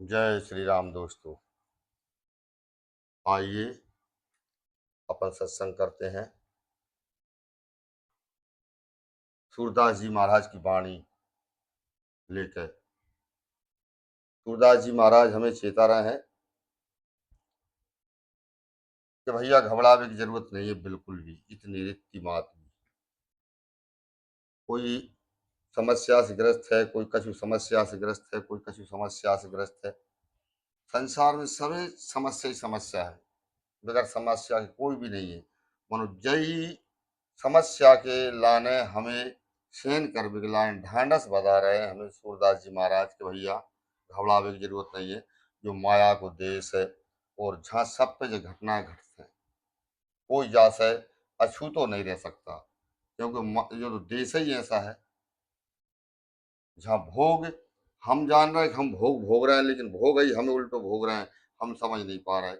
जय श्री राम दोस्तों। आइए अपन सत्संग करते हैं। सूरदास जी महाराज की वाणी लेकर। सूरदास जी महाराज हमें चेता रहे हैं कि भैया घबरावे की जरूरत नहीं है बिल्कुल भी। इतनी रिक्ति मात भी कोई समस्या से ग्रस्त है, कोई कछु समस्या से ग्रस्त है, कोई कछु समस्या से ग्रस्त है। संसार में सभी समस्या ही समस्या है। बगैर समस्या के कोई भी नहीं है। मनो जय समस्या के लाने हमें सेन कर बिगलान ढांढस बता रहे हैं हमें सूरदास जी महाराज के। भैया घबरावे की जरूरत नहीं है। जो माया को देश है और जहाँ सब पे जो घटनाएं घटते हैं कोई जासे अछू तो नहीं रह सकता, क्योंकि जो तो देश ही ऐसा है जहाँ भोग हम जान रहे हैं कि हम भोग भोग रहे हैं, लेकिन भोग ही हमें उल्टो भोग रहे हैं। हम समझ नहीं पा रहे।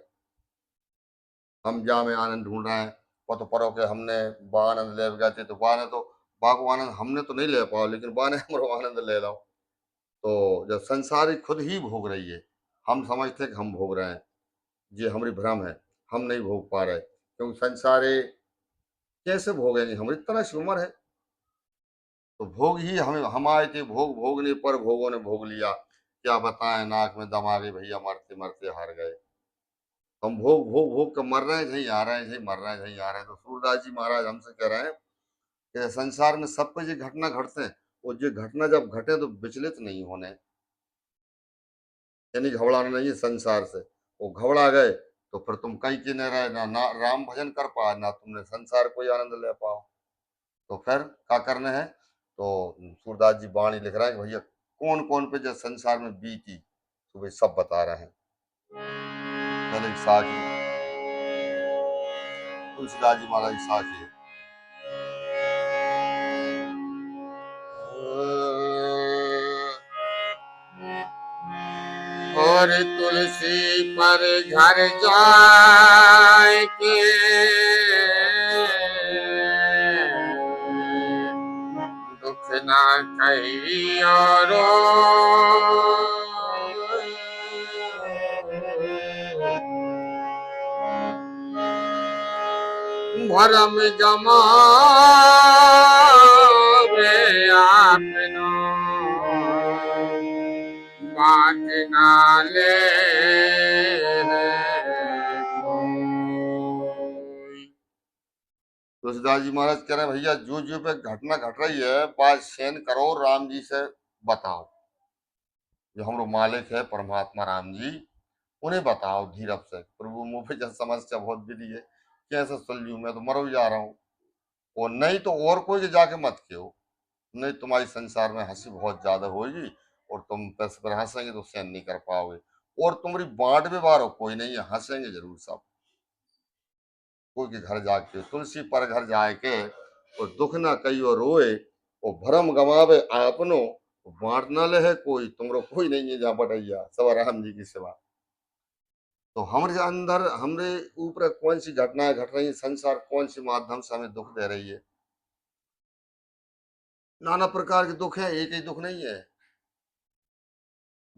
हम जहाँ में आनंद ढूंढ रहे हैं पतो परो के हमने बा आनंद ले गए थे, तो बा ने तो बा को आनंद हमने तो नहीं ले पाओ, लेकिन बा ने हमारो आनंद ले लो। तो जब संसार ही खुद ही भोग रही है, हम समझते हैं कि हम भोग रहे हैं। ये हमारी भ्रम है। हम नहीं भोग पा रहे, क्योंकि संसार ये कैसे भोगेंगे। हमारी इतना सी उम्र है तो भोग ही हमें हम आए थे। भोग भोगने पर भोगों ने भोग लिया। क्या बताएं, नाक में दम आ गई भैया, मरते मरते हार गए। हम भोग भोग भोग कर मर रहे हैं, यही आ रहे हैं, यही मर रहे हैं, यही आ रहे हैं। तो सूरदास जी महाराज हमसे कह रहे हैं कि संसार में सब पे जो घटना घटते हैं, वो जो घटना जब घटे तो विचलित नहीं होने, यानी घबराना नहीं है संसार से। वो घबरा गए तो फिर तुम कहीं के न रहे, ना राम भजन कर पा, ना तुमने संसार कोई आनंद ले पाओ। तो फिर क्या करने हैं। तो सूरदास जी वाणी लिख रहा है कि भैया कौन कौन पे जो संसार में बीती तो वे सब बता रहे हैं। पहले साखी तुलसीदास जी महाराज की साखी है। और तुलसी पर घर जाए के दुख ना कही और भरम जमावे आपनो बात नाले तुलसीदास जी महाराज कह रहे हैं भैया जो जो पे घटना घट रही है बात सहन करो, राम जी से बताओ। जो हमारे मालिक है परमात्मा राम जी, उन्हें बताओ धीरज से। प्रभु मुँह पे जब समस्या बहुत बिली है, कैसे सुलझू, मैं तो मरो जा रहा हूँ। और नहीं तो और कोई के जाके मत कहो, नहीं तुम्हारी संसार में हंसी बहुत ज्यादा होगी और तुम पैसे पर हंसेंगे तो सहन नहीं कर पाओगे। और तुम्हारी बांट में बारो कोई नहीं है, हंसेंगे जरूर सब। कोई के घर जाके तुलसी पर घर जाए के और दुख ना कही और रोए, और भरम गवावे आपनो बांट ना ले है कोई। तुमरो कोई नहीं है जहाँ बटैया सवा राम जी की सिवा। तो हमारे अंदर हमरे ऊपर कौन सी घटनाएं घट रही है, संसार कौन सी माध्यम से हमें दुख दे रही है। नाना प्रकार के दुख है, एक ही दुख नहीं है।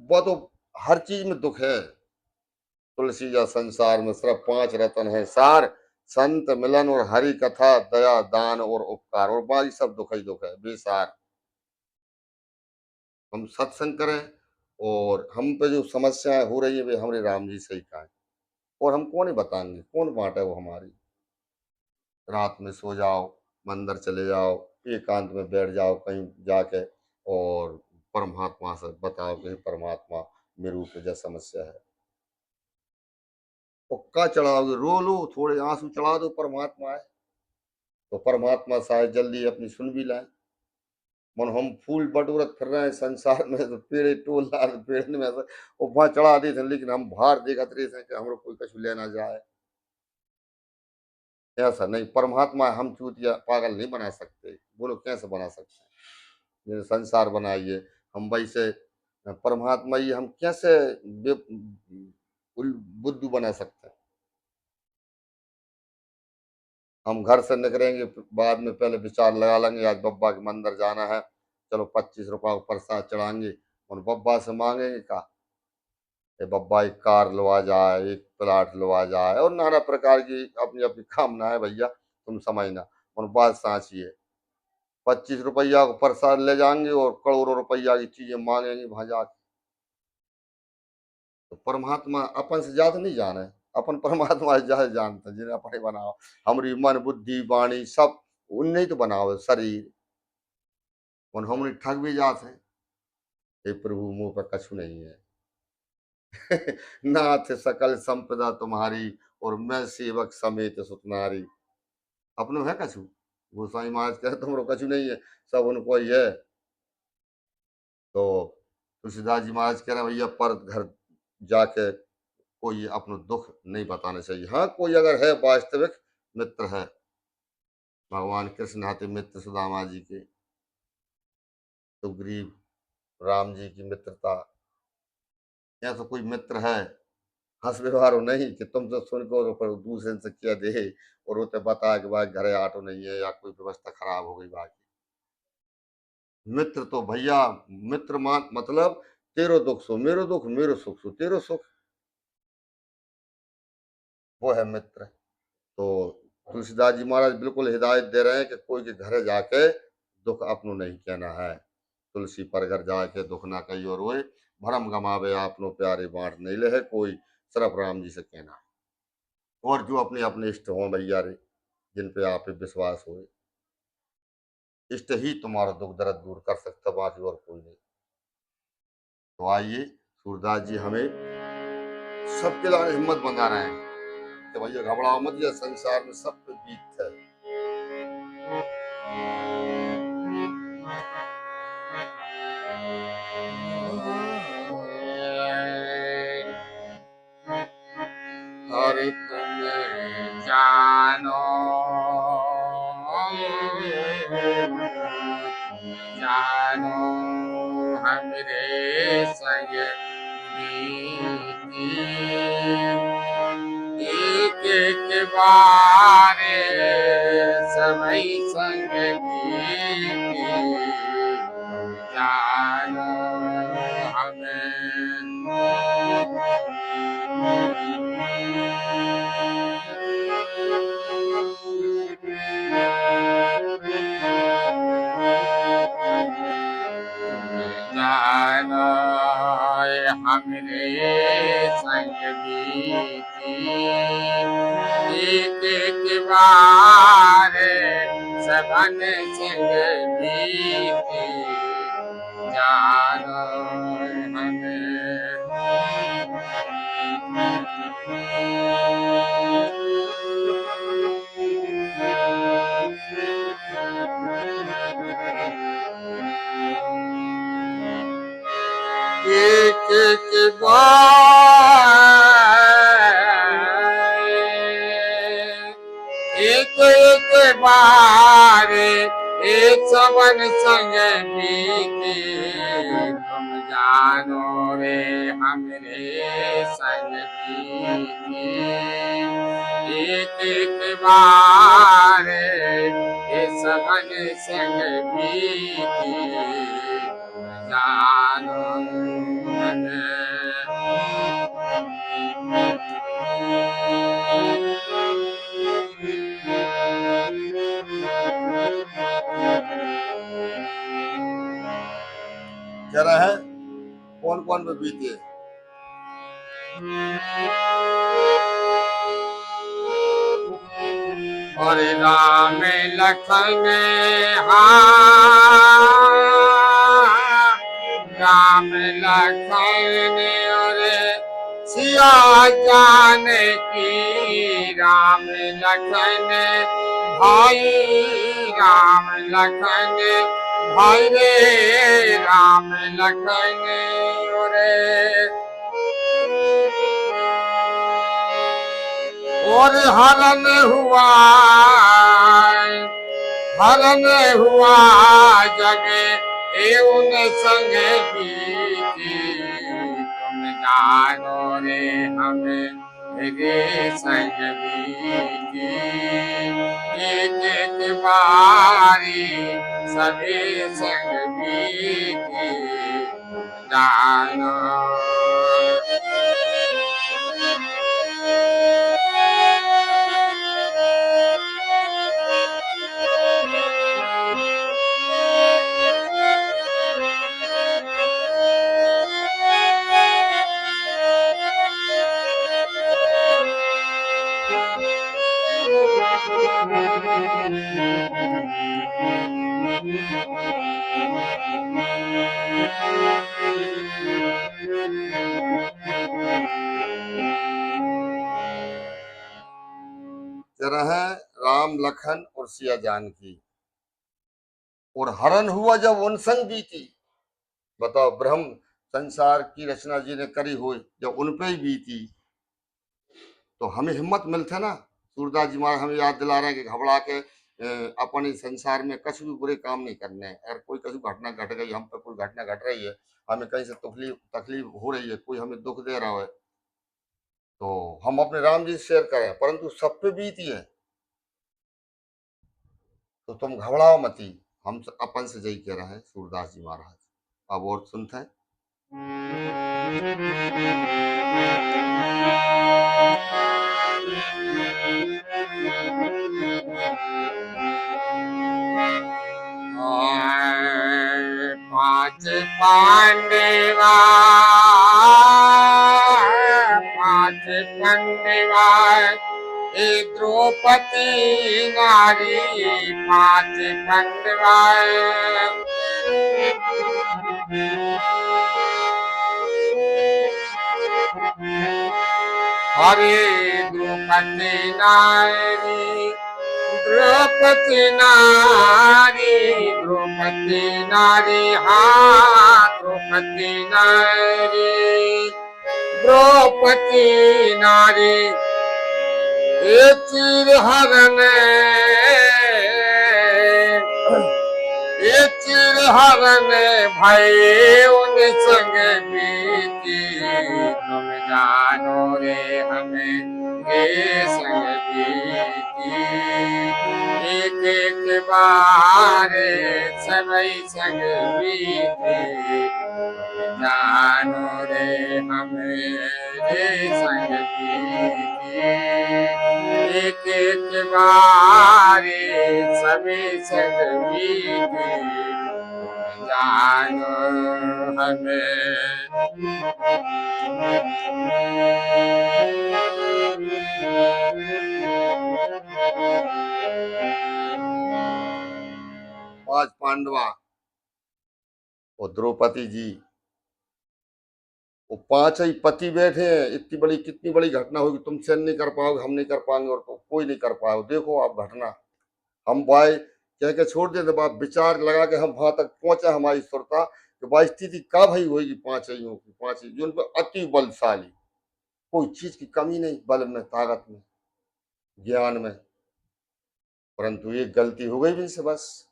वो तो हर चीज में दुख है। तुलसी या संसार में सिर्फ 5 रतन है सार, संत मिलन और हरि कथा, दया दान और उपकार, और बाकी सब दुख ही दुख है बेसार। हम सत्संग करें और हम पे जो समस्याएं हो रही है वे हमारे राम जी से ही कहें, और हम कौन ही बताएंगे, कौन बांटे वो हमारी। रात में सो जाओ, मंदिर चले जाओ, एकांत में बैठ जाओ कहीं जाके, और परमात्मा से बताओ कि परमात्मा मेरे ऊपर जो समस्या है। हुक्का चढ़ाओगे, रो लो, थोड़े आंसू चढ़ा दो, परमात्मा है तो परमात्मा शायद जल्दी अपनी सुन भी लाए। मन हम फूल बटोरत फिर रहे हैं संसार में तो पेड़े टोल रहा है, पेड़ में से वो वहां चढ़ा दी थे, लेकिन हम बाहर देखत रहे थे कि हमरो कोई कछु लेना जाए। ऐसा नहीं, परमात्मा हम चूतिया पागल नहीं बना सकते। बोलो कैसे बना सकते हैं। जैसे संसार बनाइए, हम वैसे परमात्मा ही हम कैसे बुद्धू बना सकते हैं। हम घर से निकलेंगे बाद में पहले विचार लगा लेंगे आज बब्बा के मंदिर जाना है, चलो 25 रुपया को प्रसाद चढ़ाएंगे, और बब्बा से मांगेंगे का ये बब्बा एक कार लवा जाए, एक प्लाट लवा जाए और नाना प्रकार की अपनी अपनी कामना है भैया, तुम समझना। और बात सांची है, 25 रुपया को प्रसाद ले जाएंगे और करोड़ों रुपया की चीजें मांगेंगे वहां जाके। तो परमात्मा अपन से ज्यादा नहीं जाने, अपन परमात्मा से ज्यादा जानते हैं, जिन्हें अपने बनाओ, हमारी मन बुद्धि वाणी सब उनने ही तो बनाओ शरीर, और हमने ठग भी जाते हैं। हे प्रभु मुंह पर कछु नहीं है। नाथ सकल संपदा तुम्हारी और मैं सेवक समेत सुतनारी। अपनों है कछु? गोसाई महाराज कहे तुमरो कछु नहीं है, सब उनको ही है। तो तुलसीदास जी महाराज कह रहे हैं भैया पर घर जाके कोई अपना दुख नहीं बताना चाहिए। हाँ कोई अगर है वास्तविक मित्र है, भगवान कृष्ण हाथे मित्र सुदामा जी के, सुग्रीव राम जी की मित्रता, या तो कोई मित्र है हंस व्यवहार हो नहीं कि तुम तो सुन को पर दूसरे से क्या दे और उसे बता कि भाई घरे ऑटो नहीं है या कोई व्यवस्था खराब हो गई बाकी। मित्र तो भैया, मित्र मान मतलब तेरो दुख सो मेरो दुख, मेरो सुख सो तेरो सुख, वो है मित्र। तो तुलसीदास जी महाराज बिल्कुल हिदायत दे रहे हैं कि कोई के घरे जाके दुख अपनो नहीं कहना है। तुलसी पर घर जाके दुख ना कही और रोए, भरम गमावे आपनो प्यारे बांट नहीं ले है कोई, सिर्फ राम जी से कहना है। और जो अपने अपने इष्ट हों भैया रे, जिन पे आप पे विश्वास हो, इष्ट ही तुम्हारा दुख दर्द दूर कर सकता, बाकी और कोई नहीं। तो आइए सूरदास जी हमें सबके लिए हिम्मत बंधा रहे हैं कि भैया घबराओ मत, यह संसार में सब पे बीत है। और तुम जानो जानो हमरे संग बीती, एक एक बारे समय संग बीती, जानो जानो हमरे संग बीती, एक एक बार सबन संग बीती, जानो एक एक बार एक सबन संग बीती, तुम जानो रे हमरे संग बीती, एक एक बार एक सबन संग बीती, जानो कह रहे हैं कौन कौन में बीते। और राम लखन राम लखन और सिया जान की, राम लखन भाई, राम लखन भाई रे, राम लखन और हरण हुआ जगे एवं संग बीती, तुम जानो रे हमें रे संग बीती, एक एक बारी सभी संग बीती, जानो तरह राम लखन और सिया जानकी, और हरण हुआ जब उन संग बीती। बताओ, ब्रह्म संसार की रचना जी ने करी हुई जब उन पे ही बीती, तो हमें हिम्मत मिलते ना। सूरदास जी महाराज हमें याद दिला रहे हैं कि घबरा के अपने संसार में कुछ भी बुरे काम नहीं करने हैं। अगर कोई कभी घटना घट गई, हम पे कोई घटना घट रही है, हमें कहीं से तकलीफ तकलीफ हो रही है, कोई हमें दुख दे रहा है, तो हम अपने राम जी से शेयर करें, परंतु सब पे बीती है, तो तुम घबराओ मती। हम अपन से यही कह रहे हैं सूरदास जी महाराज। अब और सुनते हैं। पांच पांडवा, पांच पांडवा, एक द्रौपदी नारी, पांच पांडवा। हरे द्रौपदी नारी, द्रौपदी नारी, द्रौपदी नारी, हाँ द्रौपदी नारी, द्रौपदी नारी, ये चीर हरण, ये चिर हरण भय उन संग बीती। तुम जानो रे हमें ये संग बीती। एक एक बार समय संग बीती। तुम जानो रे हमें ये संग बीती। एक एक बार सभी संग बीती। जानो हमें। पांच पांडवा और द्रौपदी जी, वो पांच ही पति बैठे हैं। इतनी बड़ी कितनी बड़ी घटना होगी, तुम सहन नहीं कर पाओगे, हम नहीं कर पाएंगे, और तो कोई नहीं कर पाओगे। देखो आप घटना, हम भाई कह के छोड़ देते, बात विचार लगा के हम वहां तक पहुंचे। हमारी सुरता कि भाई स्थिति का भाई होगी पांच ही की, पांच ही जो उन पर अति बलशाली, कोई चीज की कमी नहीं, बल में, ताकत में, ज्ञान में, परंतु एक गलती हो गई भी से बस।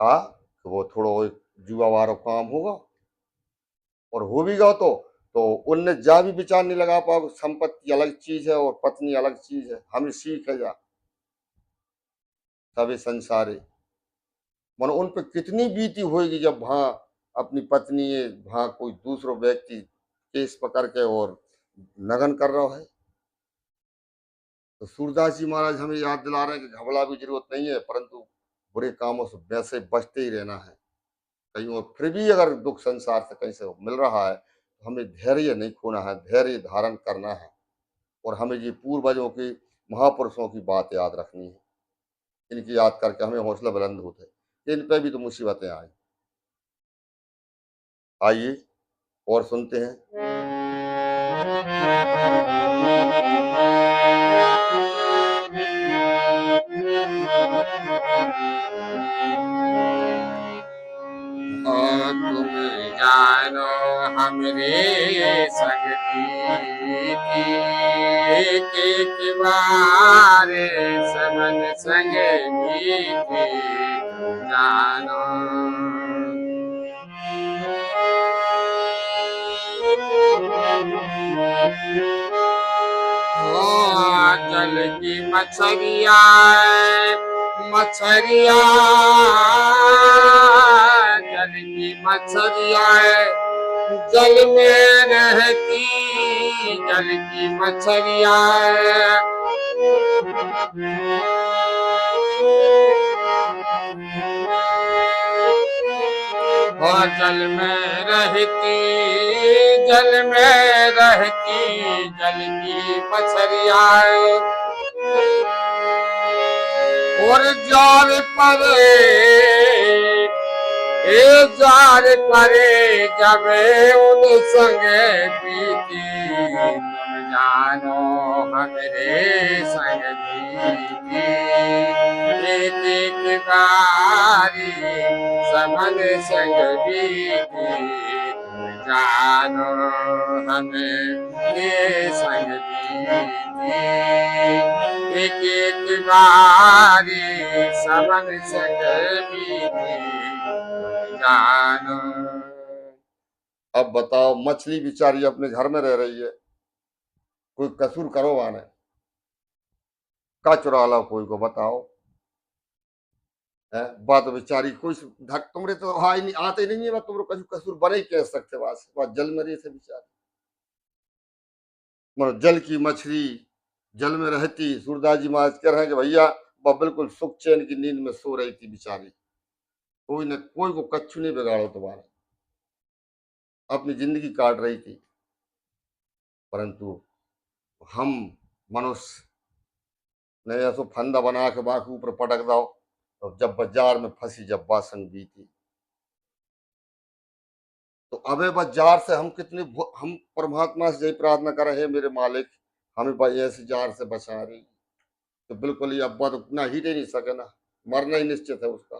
हाँ, तो वो थोड़ा एक जुआ वारो काम होगा, और हो भी गया तो उनने जा भी विचार नहीं लगा पाओगे। संपत्ति अलग चीज है और पत्नी अलग चीज है, हमें सीख है जा सभी संसारे। मन उन पे कितनी बीती होगी जब वहां अपनी पत्नी है, वहां कोई दूसरो व्यक्ति केस पकड़ के और नगन कर रहा है। तो सूरदास जी महाराज हमें याद दिला रहे हैं कि घबरा भी जरूरत नहीं है, परंतु बुरे कामों से वैसे बचते ही रहना है। कहीं और फिर भी अगर दुख संसार से कहीं से मिल रहा है, तो हमें धैर्य नहीं खोना है, धैर्य धारण करना है, और हमें ये पूर्वजों की, महापुरुषों की बात याद रखनी है। इनकी याद करके हमें हौसला बुलंद होता है। इन पे भी तो मुसीबतें आई। आइए और सुनते हैं। तुम जानो हमरे संग बीती। एक एक बार सबन संग बीती। तुम जानो जल की मछलिया, मछलिया, जल की मछलिया, जल में रहती, जल की मछलिया। जल में रहती, जल में रहती, जल की मछलिया। और जार परे ए जार परे जब उन संग बीती तुम जानो हमरे संग बीती एक एक बारी सबन संग बीती तुम जानो हमरे संग बीती एक एक बारी सबन संग बीती जानो। अब बताओ, मछली बेचारी अपने घर में रह रही है, कोई कसूर करो वाने का चुरा लो, कोई को बताओ है बात बेचारी कोई धक तुमरे तो हाई नहीं आते नहीं है, बात तुमरे कछु कसूर बने ही कह सकते, बात जल में रही थे बेचारी, मतलब जल की मछली जल में रहती। सूरदास जी महाराज कह रहे हैं कि भैया वह बिल्कुल सुख चैन की नींद में सो रही थी बेचारी, कोई न कोई को कच्छु नहीं बिगाड़ो तुम्हारा, अपनी जिंदगी काट रही थी। परंतु हम मनुष्य ने ऐसो फंदा बना के बाकी ऊपर पटक दो, तो जब बाजार में फंसी जब बासंग बीती, तो अबे बाजार से हम कितने हम परमात्मा से यही प्रार्थना कर रहे हैं, मेरे मालिक हमें भाई ऐसे जार से बचा रही, तो बिल्कुल ही अब्बा तो उतना ही नहीं सके ना, मरना ही निश्चित है उसका।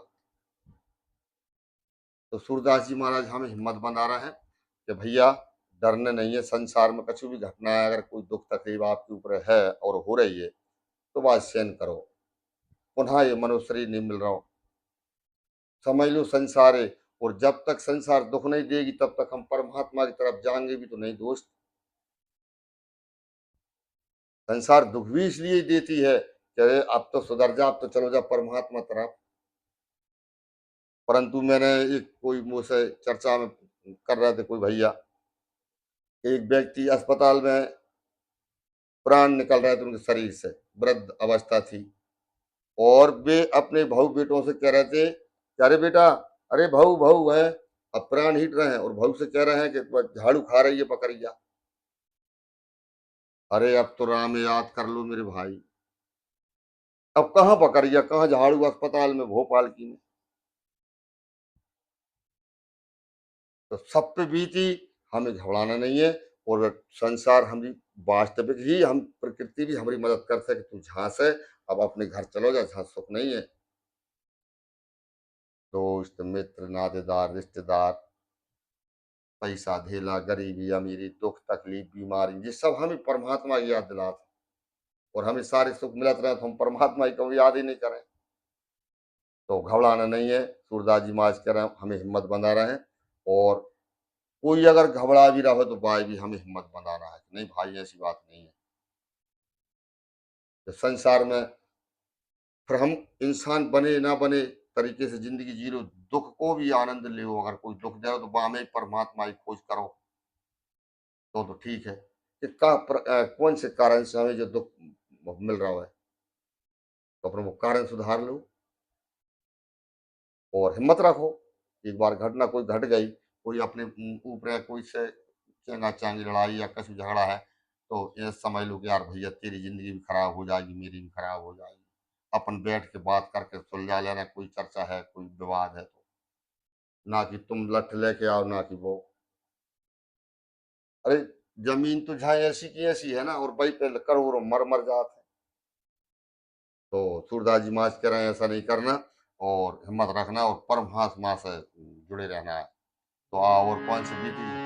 तो सूरदास जी महाराज हमें हिम्मत बना रहे हैं कि भैया डरने नहीं है, संसार में कुछ भी घटना है, अगर कोई दुख तकलीफ आपके ऊपर है और हो रही है तो बात सहन करो, पुनः ये मनुष्य शरीर नहीं मिल रहा हो, समझ लो संसार है, और जब तक संसार दुख नहीं देगी तब तक हम परमात्मा की तरफ जाएंगे भी तो नहीं दोस्त। संसार दुख भी इसलिए देती है कि अरे अब तो सुधर जा, अब तो चलो जा परमात्मा तरफ। परंतु मैंने एक कोई मुझसे चर्चा में कर रहे थे कोई भैया, एक व्यक्ति अस्पताल में प्राण निकल रहे थे उनके शरीर से, वृद्ध अवस्था थी, और वे अपने भाऊ बेटों से कह रहे थे कि अरे बेटा, अरे भाऊ भाऊ है, अब प्राण हिट रहे हैं, और भाऊ से कह रहे हैं कि झाड़ू खा रही है बकरिया, अरे अब तो राम याद कर लो मेरे भाई, अब कहाँ बकरिया कहाँ झाड़ू, अस्पताल में भोपाल की में। तो सब पे बीती, हमें घबराना नहीं है, और संसार हमारी वास्तविक ही हम प्रकृति भी हमारी मदद करते है कि तू जहां से अब अपने घर चलो जा जहां सुख नहीं है। दोस्त मित्र नातेदार रिश्तेदार, पैसा धेला गरीबी अमीरी दुख तकलीफ बीमारी, ये सब हमें परमात्मा की याद दिलाते, और हमें सारे सुख मिलत रहे तो हम परमात्मा की कभी याद ही नहीं करें। तो घबराना नहीं है, सूरदास जी महाराज कह रहे हैं हमें हिम्मत बंधा रहे हैं, और कोई अगर घबरा भी रहा हो तो भाई भी हमें हिम्मत बंधाना है, नहीं भाई ऐसी बात नहीं है। तो संसार में फिर हम इंसान बने ना बने तरीके से जिंदगी जी लो, दुख को भी आनंद ले, अगर कोई दुख दे रहा तो बामे परमात्मा की खोज करो, तो ठीक है कि कौन से कारण से हमें जो दुख मिल रहा है, तो अपने वो कारण सुधार लो और हिम्मत रखो। एक बार घटना कोई घट गई, कोई अपने ऊपर कोई से चंगा चांगी लड़ाई या कछु झगड़ा है, तो ये समझ लो कि यार भैया तेरी जिंदगी भी खराब हो जाएगी, मेरी भी खराब हो जाएगी, अपन बैठ के बात करके सुलझा लेना, कोई चर्चा है कोई विवाद है तो, ना कि तुम लठ लेके आओ ना कि वो। अरे जमीन तो जहाँ ऐसी की ऐसी है ना, और भाई पे करोड़ों मर मर जाते हैं। तो सूरदास जी महाराज कह रहे हैं ऐसा नहीं करना, और हिम्मत रखना, और परमात्मा से जुड़े रहना है। तो आओ और कौन सी विधि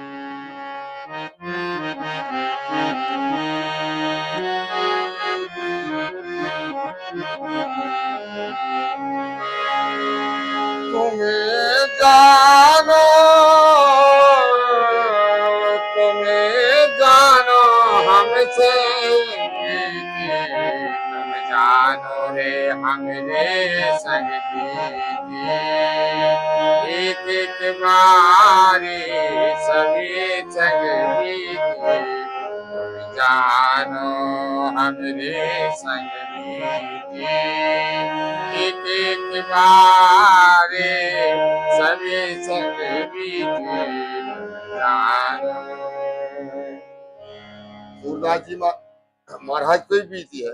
तुम्हें जानो, तुम्हें जानो हमसे, तुम जानो रे हमरे संग बीती, एक एक बारी सभी संग बीती, तुम जानो हमरे संग बीती, एक एक बारी सभी संग बीती, तुम जानो। सूरदास जी महाराज कोई बीती है,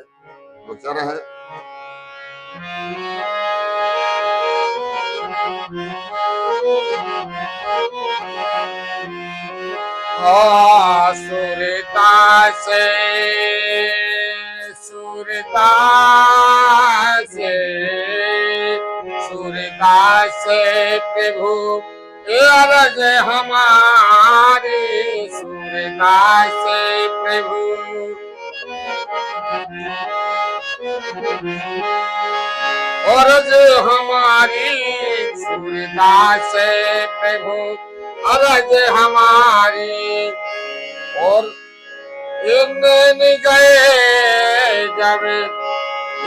तो कह रहे हैं सुरता से सुरता से सुरता से प्रभु अरज हमारी सुरता से प्रभु अरज हमारी सुरता से प्रभु अरज हमारी और इन गए जब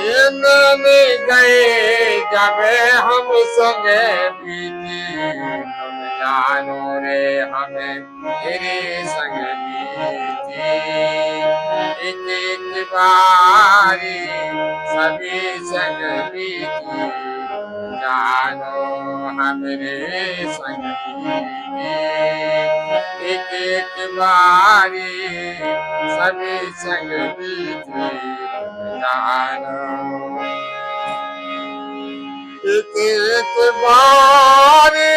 इन गए जब हम संग बीती तुम जानो रे हमें तेरे संग बीती एक एक बारी सभी संग बीती जानो हमरे संग बीती एक एक बारी सभी संग बीती जानो एक एक बारी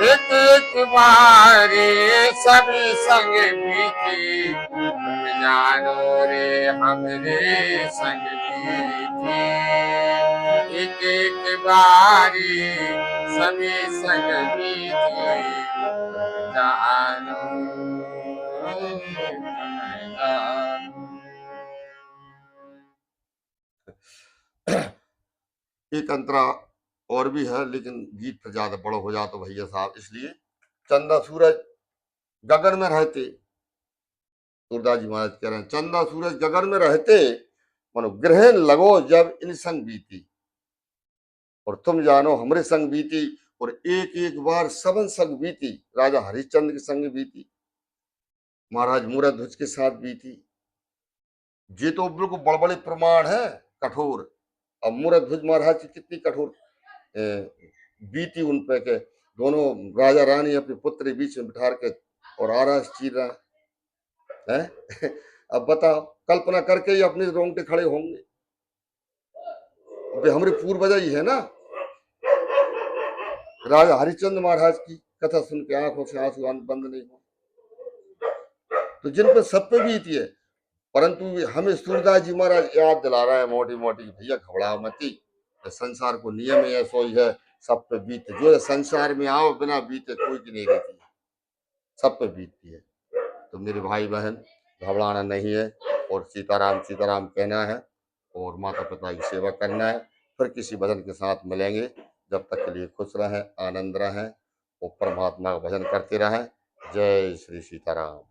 एक एक बारी सभी संग बीती तुम जानो रे हमरे संग बीती एक एक बारी सभी संग बीती तुम जानो तुम जानो। एक अंतरा और भी है, लेकिन गीत पर ज्यादा बड़ा हो जाए तो भैया साहब, इसलिए चंदा सूरज गगन में रहते, सूरदास जी महाराज कह रहे हैं, चंदा सूरज गगन में रहते मनो ग्रहण लगो जब इन संग बीती, और तुम जानो हमरे संग बीती, और एक एक बार सबन संग बीती, राजा हरिश्चंद्र के संग बीती, महाराज मूरध्वज के साथ बीती। ये तो बिल्कुल बड़े बड़े प्रमाण है कठोर। अब मूरध्वज महाराज की कितनी कठोर बीती उन पे के दोनों राजा रानी अपने पुत्र के बीच में बिठा के और आरास चीर रहा है। अब बताओ, कल्पना करके ही अपने रोंगटे खड़े होंगे। अब हमारे पूर्वज ही है ना, राजा हरिश्चंद्र महाराज की कथा सुन के आंखों से आंसू बंद नहीं हो, तो जिन पे सब पे बीती है। परंतु हमें सूरदास जी महाराज याद दिला रहा है मोटी मोटी, भैया घबराओ मती, संसार को नियम है ऐसा ही है, सब पे बीते, जो है संसार में आओ बिना बीते कोई की नहीं रहती है, सब पे बीतती है। तो मेरे भाई बहन घबराना नहीं है, और सीताराम सीताराम कहना है, और माता पिता की सेवा करना है। फिर किसी भजन के साथ मिलेंगे, जब तक के लिए खुश रहें, आनंद रहें और परमात्मा का भजन करते रहें। जय श्री सीताराम।